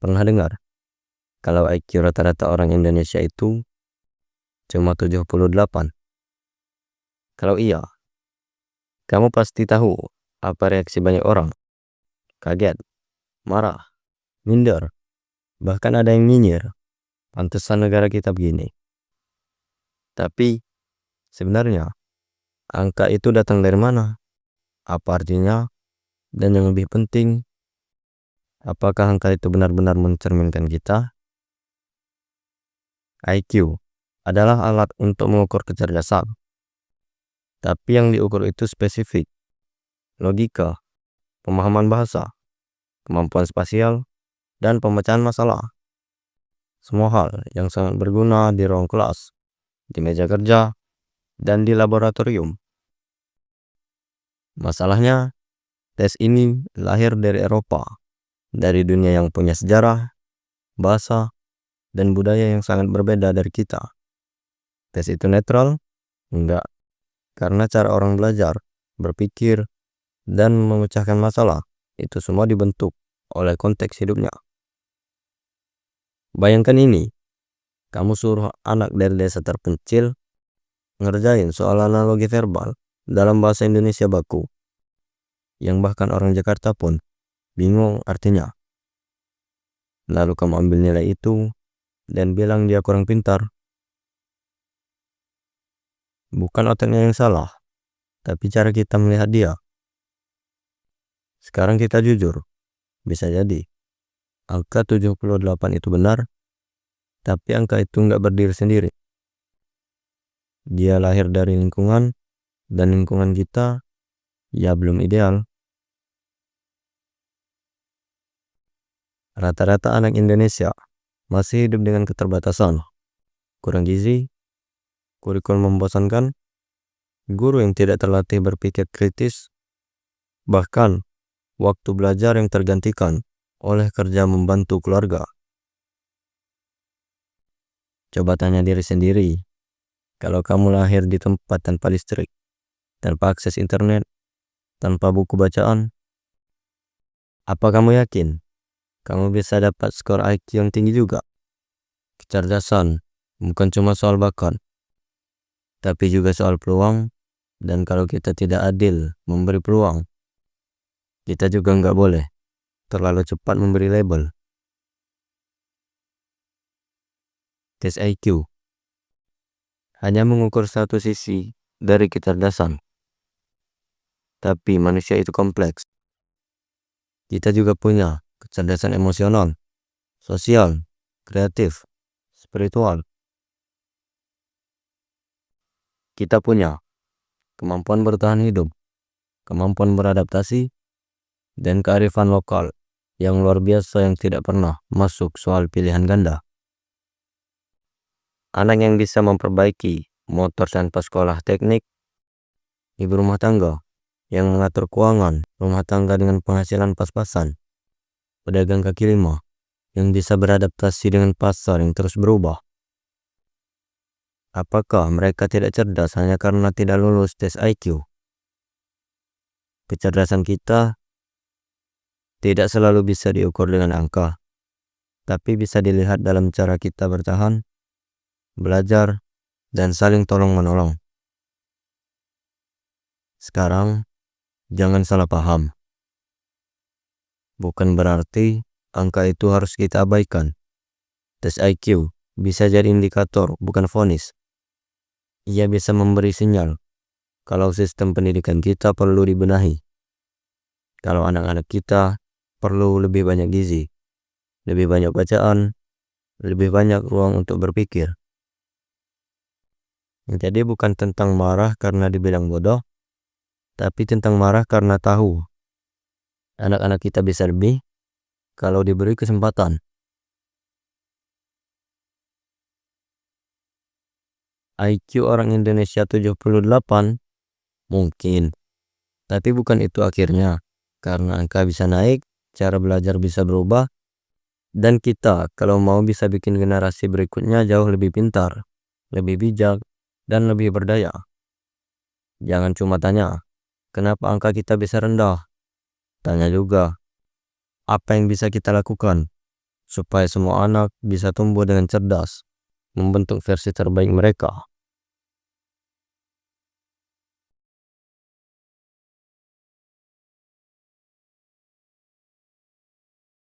Pernah dengar kalau IQ rata-rata orang Indonesia itu cuma 78? Kalau iya, kamu pasti tahu apa reaksi banyak orang. Kaget, marah, minder, bahkan ada yang nyinyir. Pantesan negara kita begini. Tapi sebenarnya angka itu datang dari mana? Apa artinya? Dan yang lebih penting, apakah angka itu benar-benar mencerminkan kita? IQ adalah alat untuk mengukur kecerdasan. Tapi yang diukur itu spesifik, logika, pemahaman bahasa, kemampuan spasial, dan pemecahan masalah. Semua hal yang sangat berguna di ruang kelas, di meja kerja, dan di laboratorium. Masalahnya, tes ini lahir dari Eropa, dari dunia yang punya sejarah, bahasa, dan budaya yang sangat berbeda dari kita. Tes itu netral? Enggak, karena cara orang belajar, berpikir, dan memecahkan masalah itu semua dibentuk oleh konteks hidupnya. Bayangkan ini, kamu suruh anak dari desa terpencil ngerjain soal analogi verbal dalam bahasa Indonesia baku, yang bahkan orang Jakarta pun bingung artinya. Lalu kamu ambil nilai itu dan bilang dia kurang pintar. Bukan otaknya yang salah, tapi cara kita melihat dia. Sekarang kita jujur, bisa jadi angka 78 itu benar, tapi angka itu nggak berdiri sendiri. Dia lahir dari lingkungan, dan lingkungan kita ya belum ideal. Rata-rata anak Indonesia masih hidup dengan keterbatasan, kurang gizi, kurikulum membosankan, guru yang tidak terlatih berpikir kritis, bahkan waktu belajar yang tergantikan oleh kerja membantu keluarga. Coba tanya diri sendiri, kalau kamu lahir di tempat tanpa listrik, tanpa akses internet, tanpa buku bacaan, apa kamu yakin kamu bisa dapat skor IQ yang tinggi juga? Kecerdasan bukan cuma soal bakat, tapi juga soal peluang. Dan kalau kita tidak adil memberi peluang, kita juga nggak boleh terlalu cepat memberi label. Tes IQ hanya mengukur satu sisi dari kecerdasan, tapi manusia itu kompleks. Kita juga punya kecerdasan emosional, sosial, kreatif, spiritual. Kita punya kemampuan bertahan hidup, kemampuan beradaptasi, dan kearifan lokal yang luar biasa yang tidak pernah masuk soal pilihan ganda. Anak yang bisa memperbaiki motor tanpa sekolah teknik, ibu rumah tangga yang mengatur keuangan rumah tangga dengan penghasilan pas-pasan, pedagang kaki lima yang bisa beradaptasi dengan pasar yang terus berubah. Apakah mereka tidak cerdas hanya karena tidak lulus tes IQ? Kecerdasan kita tidak selalu bisa diukur dengan angka, tapi bisa dilihat dalam cara kita bertahan, belajar, dan saling tolong-menolong. Sekarang, jangan salah paham. Bukan berarti angka itu harus kita abaikan. Tes IQ bisa jadi indikator, bukan vonis. Ia bisa memberi sinyal kalau sistem pendidikan kita perlu dibenahi. Kalau anak-anak kita perlu lebih banyak gizi, lebih banyak bacaan, lebih banyak ruang untuk berpikir. Jadi bukan tentang marah karena dibilang bodoh, tapi tentang marah karena tahu anak-anak kita bisa lebih kalau diberi kesempatan. IQ orang Indonesia 78 mungkin, tapi bukan itu akhirnya. Karena angka bisa naik, cara belajar bisa berubah, dan kita kalau mau bisa bikin generasi berikutnya jauh lebih pintar, lebih bijak, dan lebih berdaya. Jangan cuma tanya, kenapa angka kita bisa rendah? Tanya juga, apa yang bisa kita lakukan supaya semua anak bisa tumbuh dengan cerdas, membentuk versi terbaik mereka.